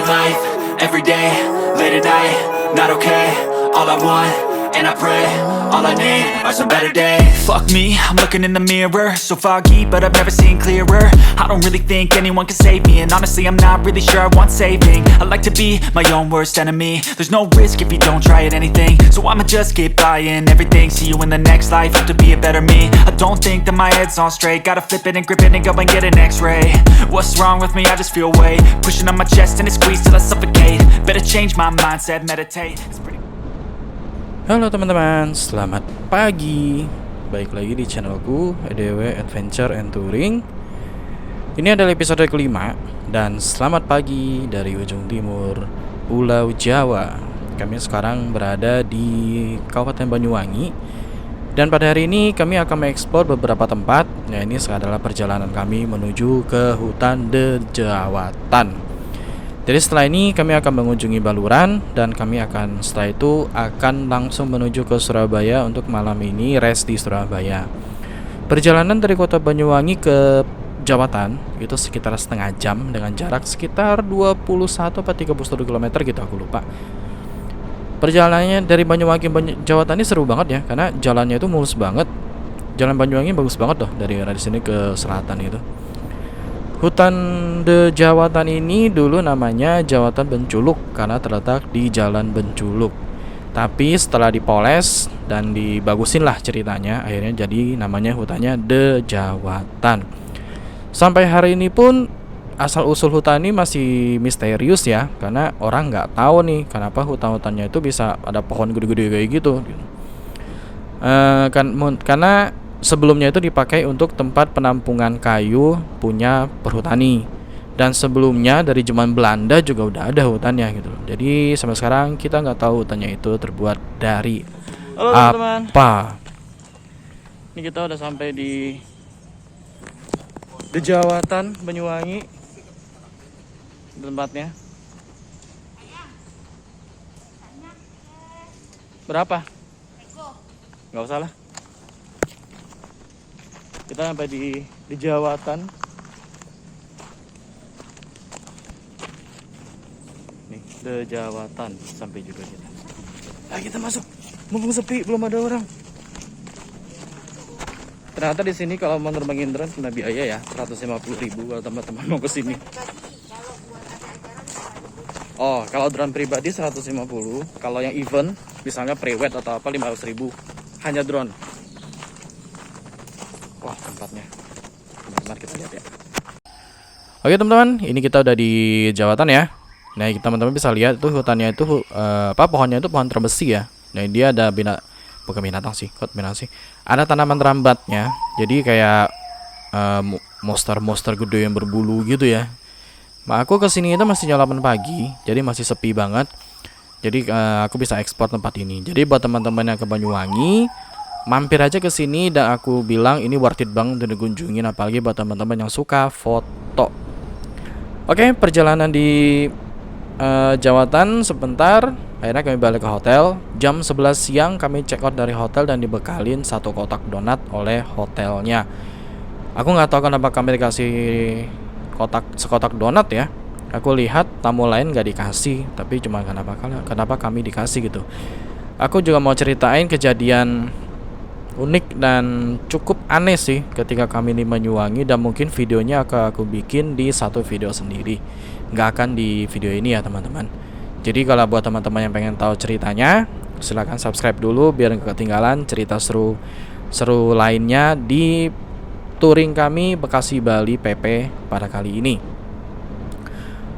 life, every day, late at night, not okay. All I want, and I pray, all I need are some better days. Fuck me, I'm looking in the mirror, so foggy, but I've never seen clearer. I don't really think anyone can save me, and honestly I'm not really sure I want saving. I like to be my own worst enemy. There's no risk if you don't try at anything, so I'ma just keep buying everything. See you in the next life, have to be a better me. I don't think that my head's on straight, gotta flip it and grip it and go and get an x-ray. What's wrong with me? I just feel weight pushing on my chest and it squeezes till I suffocate. Better change my mindset, meditate. Halo teman-teman, selamat pagi. Baik lagi di channelku EDW Adventure and Touring. Ini adalah episode kelima. Dan selamat pagi dari ujung timur Pulau Jawa. Kami sekarang berada di Kabupaten Banyuwangi. Dan pada hari ini kami akan mengeksplor beberapa tempat. Nah, ini adalah perjalanan kami menuju ke hutan Dejawatan. Jadi setelah ini kami akan mengunjungi Baluran dan kami akan setelah itu akan langsung menuju ke Surabaya untuk malam ini rest di Surabaya. Perjalanan dari kota Banyuwangi ke Jawatan itu sekitar setengah jam dengan jarak sekitar 21 atau 31 km gitu, aku lupa. Perjalanannya dari Banyuwangi ke Jawatan ini seru banget ya, karena jalannya itu mulus banget. Jalan Banyuwangi bagus banget loh dari sini ke selatan itu. Hutan Dejawatan ini dulu namanya Jawatan Benculuk karena terletak di Jalan Benculuk. Tapi setelah dipoles dan dibagusin lah ceritanya, akhirnya jadi namanya hutannya Dejawatan. Sampai hari ini pun asal-usul hutan ini masih misterius ya, karena orang nggak tahu nih kenapa hutan-hutannya itu bisa ada pohon gede-gede kayak gitu. Karena sebelumnya itu dipakai untuk tempat penampungan kayu punya perhutani. Dan sebelumnya dari zaman Belanda juga udah ada hutannya gitu. Jadi sampai sekarang kita nggak tahu hutannya itu terbuat dari apa. Ini kita udah sampai di Dejawatan Banyuwangi tempatnya. Berapa? Nggak usah lah. Kita sampai di Dejawatan. Nih, Dejawatan sampai juga kita. Ayo kita masuk. Mumpung sepi, belum ada orang. Ternyata di sini kalau mau nerbangin drone kena biaya ya, 150.000 kalau teman-teman mau ke sini. Oh, kalau drone pribadi 150, kalau yang event misalnya pre-wed atau apa 500.000 hanya drone. Wah, tempatnya. Mari kita lihat ya. Oke teman-teman, ini kita udah di Jawatan ya. Nah, teman-teman bisa lihat itu hutannya itu pohonnya itu pohon terbesi ya. Nah, dia ada bukan binatang sih, kok binatang sih. Ada tanaman rambatnya. Jadi kayak monster gede yang berbulu gitu ya. Nah, aku kesini itu masih jam 8 pagi, jadi masih sepi banget. Jadi aku bisa ekspor tempat ini. Jadi buat teman-teman yang ke Banyuwangi, mampir aja ke sini dan aku bilang ini worth it banget untuk dikunjungin, apalagi buat teman-teman yang suka foto. Oke, perjalanan di Jawatan sebentar. Akhirnya kami balik ke hotel. Jam 11 siang kami check out dari hotel dan dibekalin 1 kotak donat oleh hotelnya. Aku nggak tahu kenapa kami dikasih sekotak donat ya. Aku lihat tamu lain nggak dikasih, tapi cuma kenapa kami dikasih gitu. Aku juga mau ceritain kejadian unik dan cukup aneh sih ketika kami di Banyuwangi, dan mungkin videonya akan aku bikin di satu video sendiri, nggak akan di video ini ya teman-teman. Jadi kalau buat teman-teman yang pengen tahu ceritanya, silahkan subscribe dulu biar nggak ketinggalan cerita seru lainnya di touring kami Bekasi Bali PP pada kali ini.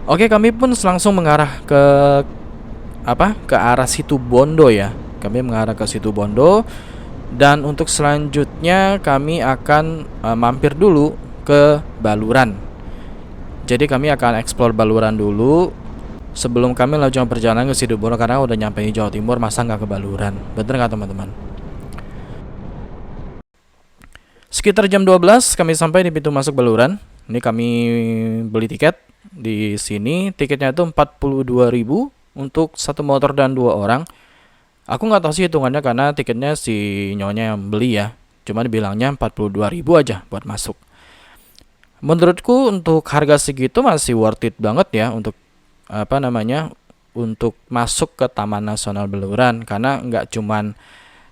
Oke, kami pun langsung mengarah ke arah Situbondo ya. Kami mengarah ke Situbondo. Dan untuk selanjutnya kami akan mampir dulu ke Baluran. Jadi kami akan eksplor Baluran dulu sebelum kami lanjutkan perjalanan ke Situbondo, karena udah nyampe di Jawa Timur, masa nggak ke Baluran. Bener nggak teman-teman? Sekitar jam 12 kami sampai di pintu masuk Baluran. Ini kami beli tiket di sini. Tiketnya itu 42.000 untuk 1 motor dan 2 orang. Aku nggak tahu sih hitungannya karena tiketnya si nyonya yang beli ya. Cuma dibilangnya 42.000 aja buat masuk. Menurutku untuk harga segitu masih worth it banget ya untuk untuk masuk ke Taman Nasional Baluran, karena nggak cuman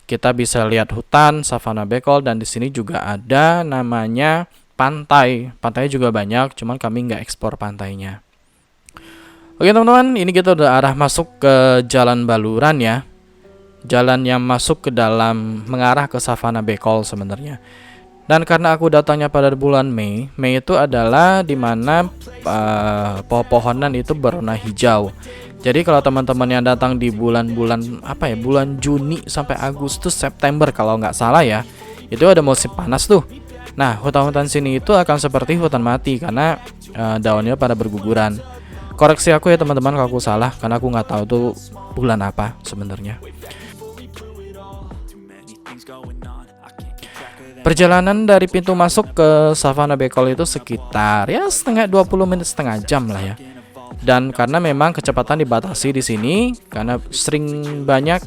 kita bisa lihat hutan, savana bekol, dan di sini juga ada namanya pantai. Pantainya juga banyak, cuman kami nggak ekspor pantainya. Oke teman-teman, ini kita udah arah masuk ke Jalan Baluran ya. Jalan yang masuk ke dalam mengarah ke savana bekol sebenarnya. Dan karena aku datangnya pada bulan Mei itu adalah dimana pohon-pohonan itu berwarna hijau. Jadi kalau teman-teman yang datang di bulan-bulan bulan Juni sampai Agustus, September kalau nggak salah ya, itu ada musim panas tuh. Nah, hutan-hutan sini itu akan seperti hutan mati karena daunnya pada berguguran. Koreksi aku ya teman-teman kalau aku salah, karena aku nggak tahu tuh bulan apa sebenarnya. Perjalanan dari pintu masuk ke savana bekol itu sekitar 20 menit, setengah jam lah ya. Dan karena memang kecepatan dibatasi di sini karena sering banyak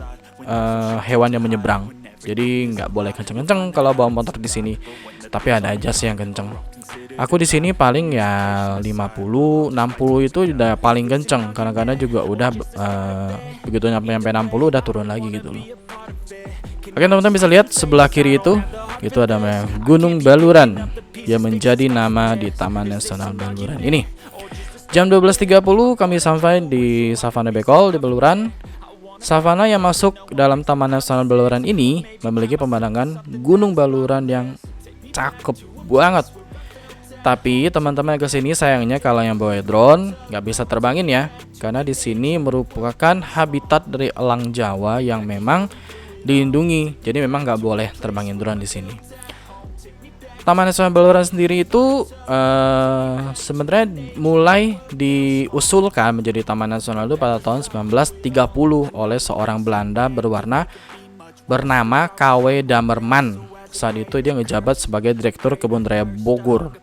hewan yang menyeberang. Jadi nggak boleh kenceng-kenceng kalau bawa motor di sini. Tapi ada aja sih yang kenceng. Aku di sini paling ya 50, 60 itu udah paling kenceng. Karena juga udah begitu nyampe 60 udah turun lagi gitu loh. Oke teman-teman, bisa lihat sebelah kiri itu ada Gunung Baluran yang menjadi nama di Taman Nasional Baluran ini. Jam 12.30 kami sampai di savana bekol di Baluran. Savana yang masuk dalam Taman Nasional Baluran ini memiliki pemandangan Gunung Baluran yang cakep banget. Tapi teman-teman ke sini sayangnya kalau yang bawa drone nggak bisa terbangin ya, karena di sini merupakan habitat dari elang Jawa yang memang dilindungi. Jadi memang nggak boleh terbangin drone di sini. Taman Nasional Baluran sendiri itu sebenarnya mulai diusulkan menjadi Taman Nasional itu pada tahun 1930 oleh seorang Belanda bernama K.W. Damerman. Saat itu dia ngejabat sebagai Direktur Kebun Raya Bogor.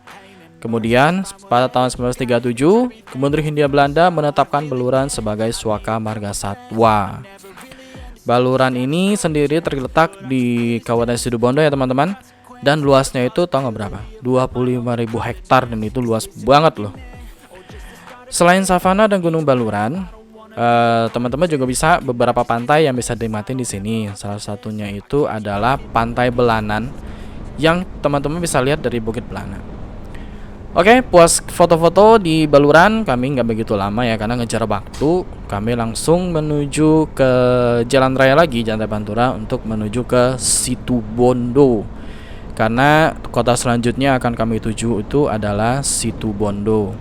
Kemudian pada tahun 1937 Kementerian Hindia Belanda menetapkan Baluran sebagai Suaka Marga Satwa. Baluran ini sendiri terletak di Kabupaten Situbondo ya teman-teman. Dan luasnya itu tahu nggak berapa? 25.000 hektar, dan itu luas banget loh. Selain savana dan Gunung Baluran, teman-teman juga bisa beberapa pantai yang bisa dinikmatin di sini. Salah satunya itu adalah Pantai Belanan yang teman-teman bisa lihat dari Bukit Belana. Oke, puas foto-foto di Baluran, kami nggak begitu lama ya karena ngejar waktu. Kami langsung menuju ke jalan raya lagi, Jalan Raya Pantura, untuk menuju ke Situbondo. Karena kota selanjutnya akan kami tuju itu adalah Situbondo.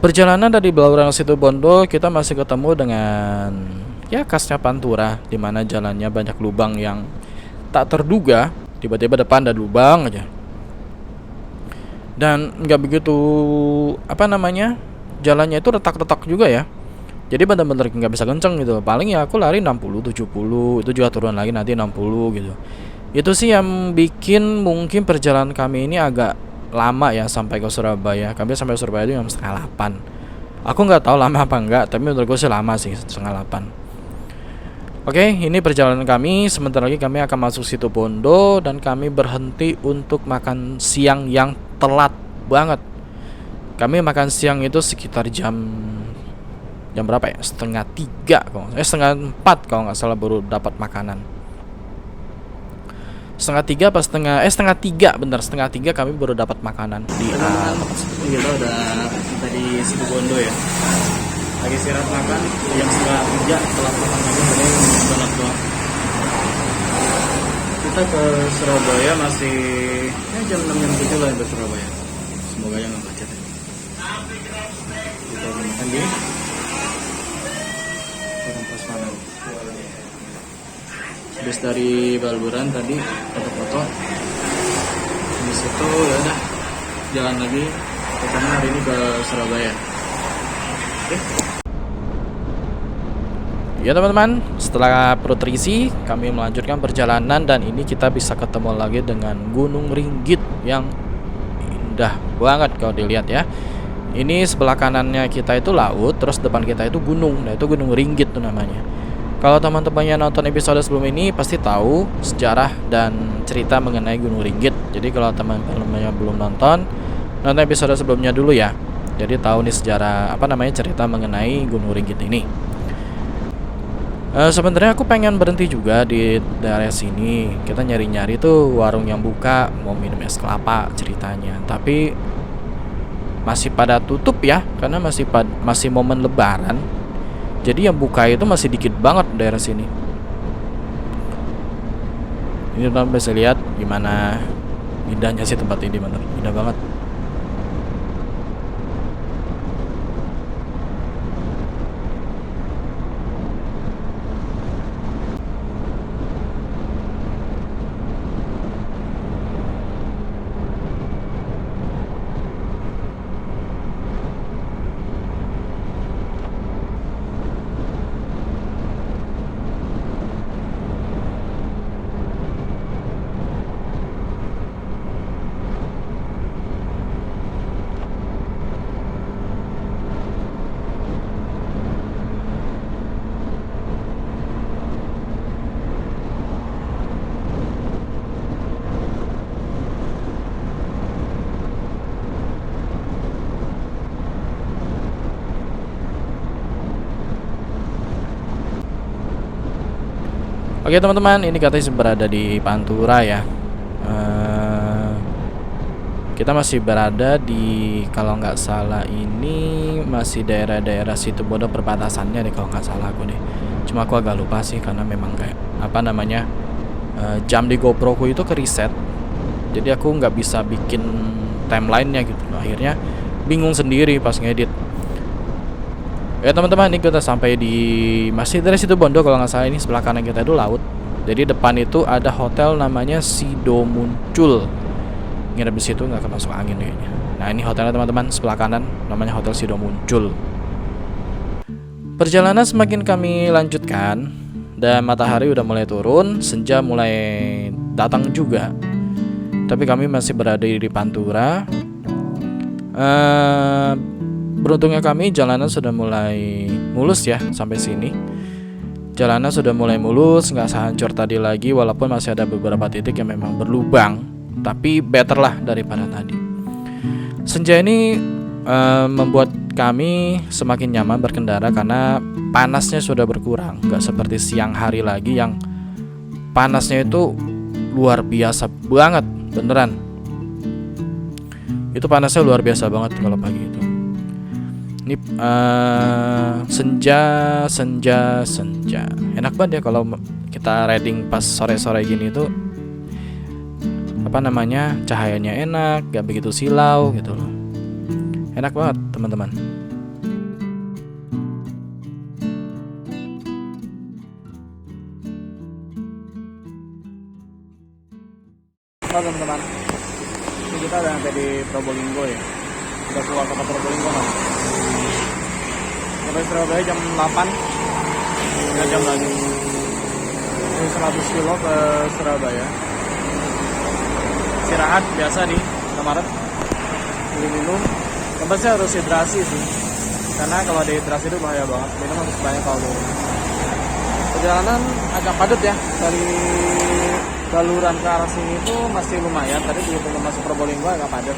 Perjalanan dari Baluran ke Situbondo kita masih ketemu dengan ya khasnya Pantura, di mana jalannya banyak lubang yang tak terduga. Tiba-tiba depan ada lubang aja. Dan nggak begitu jalannya itu retak-retak juga ya. Jadi benar-benar nggak bisa kenceng gitu. Paling ya aku lari 60, 70, itu juga turun lagi nanti 60 gitu. Itu sih yang bikin mungkin perjalanan kami ini agak lama ya sampai ke Surabaya. Kami sampai Surabaya itu jam 7:30. Aku nggak tahu lama apa enggak, tapi menurut gue sih lama sih 7:30. Oke, ini perjalanan kami. Sebentar lagi kami akan masuk Situbondo dan kami berhenti untuk makan siang yang telat banget. Kami makan siang itu sekitar jam berapa ya? 2:30 setengah 4 kalau nggak salah baru dapat makanan. Setengah 3 kami baru dapat makanan di kita udah tadi Situbondo ya. Lagi istirahat makan jam 2:30 setelah makan lagi banget doang. Kita ke Surabaya masih jam 6 jam 7 lah ke Surabaya. Semoga aja nggak macet. Kita makan di Warung Prasmanan. Habis dari Baluran tadi foto-foto, habis itu ya udah jalan lagi. Kita hari ini ke Surabaya. Oke. Ya teman-teman, setelah perut terisi, kami melanjutkan perjalanan dan ini kita bisa ketemu lagi dengan Gunung Ringgit yang indah banget kalau dilihat ya. Ini sebelah kanannya kita itu laut, terus depan kita itu gunung. Nah, itu Gunung Ringgit tuh namanya. Kalau teman-teman yang nonton episode sebelum ini pasti tahu sejarah dan cerita mengenai Gunung Ringgit. Jadi kalau teman-teman yang belum nonton episode sebelumnya dulu ya. Jadi tahu nih sejarah cerita mengenai Gunung Ringgit ini. Sebenarnya aku pengen berhenti juga di daerah sini. Kita nyari-nyari tuh warung yang buka mau minum es kelapa ceritanya. Tapi masih pada tutup ya, karena masih momen Lebaran. Jadi yang buka itu masih dikit banget daerah sini. Ini teman bisa lihat gimana indahnya sih tempat ini, bener indah banget. Oke teman-teman, ini katanya berada di Pantura ya. Kita masih berada di, kalau nggak salah ini masih daerah-daerah Situbondo perbatasannya deh kalau nggak salah aku deh. Cuma aku agak lupa sih karena memang kayak jam di GoProku itu ke reset. Jadi aku nggak bisa bikin timelinenya gitu. Akhirnya bingung sendiri pas ngedit. Ya teman-teman, ini kita sampai di masih dari Situbondo kalau nggak salah. Ini sebelah kanan kita itu laut. Jadi depan itu ada hotel namanya Sido Muncul. Nginep di situ nggak akan masuk angin kayaknya. Nah ini hotelnya teman-teman, sebelah kanan namanya Hotel Sido Muncul. Perjalanan semakin kami lanjutkan dan matahari udah mulai turun, senja mulai datang juga. Tapi kami masih berada di Pantura. Beruntungnya kami jalanan sudah mulai mulus ya sampai sini. Jalanan sudah mulai mulus, nggak sehancur tadi lagi, walaupun masih ada beberapa titik yang memang berlubang, tapi better lah daripada tadi. Senja ini membuat kami semakin nyaman berkendara karena panasnya sudah berkurang, nggak seperti siang hari lagi yang panasnya itu luar biasa banget, beneran. Itu panasnya luar biasa banget kalau pagi itu. Ini senja. Enak banget ya kalau kita riding pas sore-sore gini tuh. Cahayanya enak, gak begitu silau gitu loh. Enak banget teman-teman. Halo teman-teman, ini kita udah sampai di Probolinggo ya. Udah keluar kota Probolinggo kan. Sampai Surabaya jam 8, 3 jam lagi. Ini 100 kilo ke Surabaya. Istirahat biasa nih, kemarin minum. Tempatnya harus hidrasi sih, karena kalau dehidrasi itu bahaya banget. Minum harus banyak kalau dulu. Perjalanan agak padat ya, dari Baluran ke arah sini itu masih lumayan. Tadi begitu masuk Probolinggo agak padat,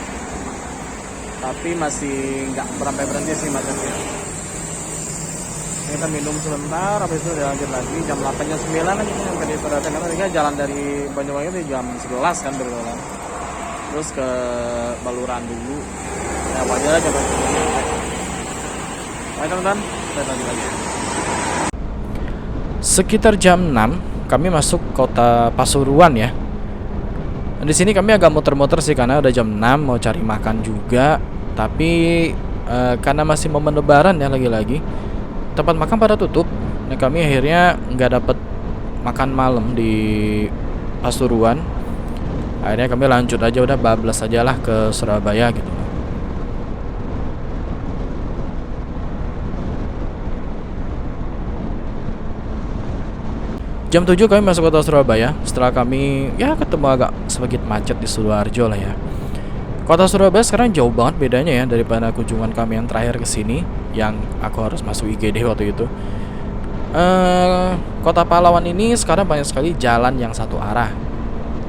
tapi masih nggak berhenti sih macetnya. Kita minum sebentar, habis itu udah lanjut lagi jam 8 jam 9 lagi sampai di Surabaya. Karena jalan dari Banyuwangi itu jam 11 kan berjalan. Terus ke Baluran dulu. Ya wajar aja kan. Baik teman-teman, kita lanjut lagi. Sekitar jam 6 kami masuk kota Pasuruan ya. Di sini kami agak muter-muter sih karena udah jam 6 mau cari makan juga. Tapi karena masih momen Lebaran ya lagi-lagi, tempat makan pada tutup. Nah kami akhirnya nggak dapet makan malam di Pasuruan. Akhirnya kami lanjut aja, udah bablas aja lah ke Surabaya gitu. Jam 7 kami masuk kota Surabaya. Setelah kami ya ketemu agak sedikit macet di Sidoarjo lah ya. Kota Surabaya sekarang jauh banget bedanya ya daripada kunjungan kami yang terakhir ke sini, yang aku harus masuk IGD waktu itu. Kota Pahlawan ini sekarang banyak sekali jalan yang satu arah.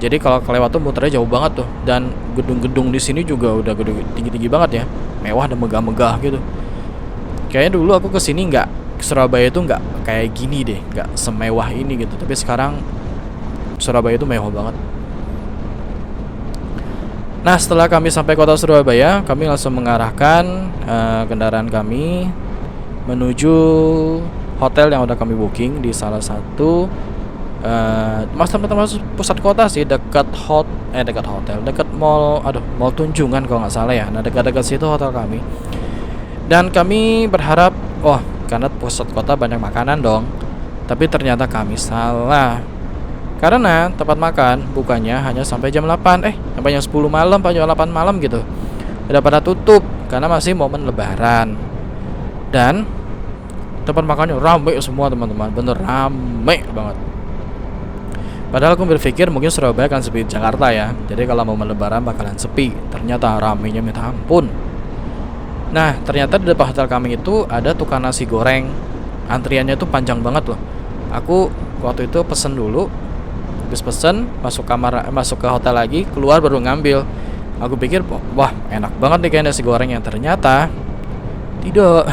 Jadi kalau kelewat tuh muternya jauh banget tuh, dan gedung-gedung di sini juga udah tinggi-tinggi banget ya. mewah dan megah-megah gitu. Kayaknya dulu aku kesini ke Surabaya itu nggak kayak gini deh, nggak semewah ini gitu. Tapi sekarang Surabaya itu mewah banget. Nah, setelah kami sampai kota Surabaya, kami langsung mengarahkan kendaraan kami menuju hotel yang udah kami booking di salah satu tempat pusat kota sih, dekat hotel, dekat mall, mall Tunjungan kalau nggak salah ya. Nah, dekat-dekat situ hotel kami. Dan kami berharap, karena pusat kota banyak makanan dong. Tapi ternyata kami salah. Karena tempat makan bukannya hanya sampai jam 8, sampai jam 10 malam, sampai jam 8 malam gitu. Udah pada tutup karena masih momen lebaran. Dan tempat makannya rame semua teman-teman, bener rame banget. Padahal aku berpikir mungkin Surabaya akan sepi Jakarta ya. Jadi kalau momen lebaran bakalan sepi. Ternyata ramenya minta ampun. Nah, ternyata di depan hotel kami itu ada tukang nasi goreng. Antriannya tuh panjang banget loh. Aku waktu itu pesen dulu, habis pesen, masuk ke hotel lagi, keluar baru ngambil. Aku pikir, wah enak banget nih kayak nasi goreng, yang ternyata tidak.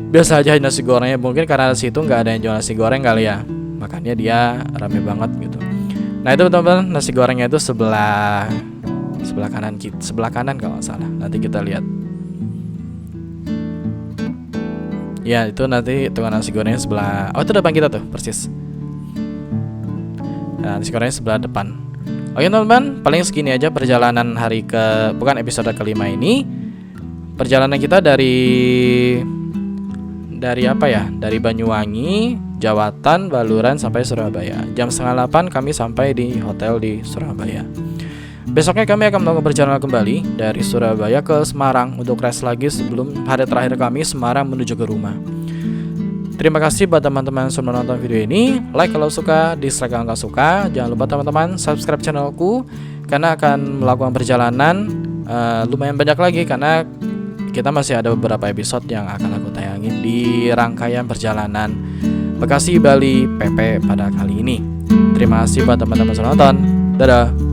Biasa aja nasi gorengnya, mungkin karena di situ nggak ada yang jual nasi goreng kali ya, makanya dia rame banget gitu. Nah itu teman-teman, nasi gorengnya itu sebelah kanan kalau nggak salah. Nanti kita lihat. Ya itu nanti tukang nasi gorengnya sebelah. Itu depan kita tuh persis. Nah, nasi gorengnya sebelah depan. Oke teman-teman, paling segini aja perjalanan bukan episode kelima ini. Perjalanan kita dari apa ya? Dari Banyuwangi, Jawatan, Baluran sampai Surabaya. Jam 7:30 kami sampai di hotel di Surabaya. Besoknya kami akan melakukan perjalanan kembali dari Surabaya ke Semarang untuk rest lagi sebelum hari terakhir kami Semarang menuju ke rumah. Terima kasih buat teman-teman yang sudah menonton video ini. Like kalau suka, dislike kalau nggak suka. Jangan lupa teman-teman subscribe channelku, karena akan melakukan perjalanan lumayan banyak lagi, karena kita masih ada beberapa episode yang akan aku tayangin di rangkaian perjalanan Bekasi Bali PP pada kali ini. Terima kasih buat teman-teman yang sudah nonton. Dadah.